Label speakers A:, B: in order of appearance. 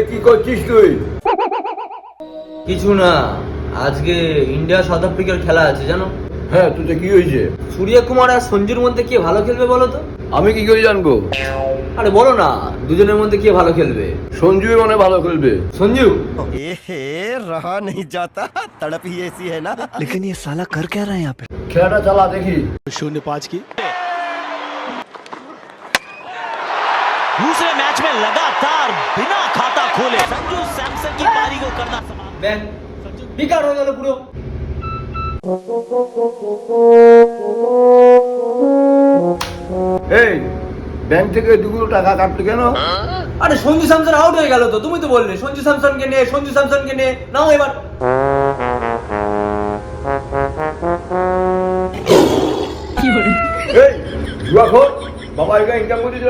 A: কি করছিস তুই?
B: কিছু না, আজকে ইন্ডিয়া সাউথ আফ্রিকার খেলা আছে জানো?
A: হ্যাঁ, তোতে কি হয়েছে?
B: সূর্য কুমার আর সঞ্জুর মধ্যে কে ভালো খেলবে বলো তো?
A: আমি কি করে জানবো?
B: আরে বলো না, দুজনের মধ্যে কে ভালো খেলবে?
A: সঞ্জু মনে ভালো খেলবে।
B: সঞ্জু?
C: रहा नहीं जाता तड़प ही ऐसी है ना।
D: लेकिन ये साला कर क्या रहा है यहाँ पे?
A: খেলাটা চালা দেখি।
D: 0-5 की
E: दूसरे मैच में लगातार बिना खाता खोले संजू सैमसन की पारी को करना समाप्त।
B: ব্যাং বিকার হয়ে গেল পুরো।
A: এই, ব্যাংক থেকে 2 কোটি টাকা কাটলো কেন?
B: আরে সঞ্জু স্যামসন আউট হয়ে গেল তো, তুমি তো বললে সঞ্জু স্যামসনকে নে, সঞ্জু স্যামসনকে নে, নাও এবার।
A: এই, জুয়াখোর, বাবা একা ইনকাম করছিস।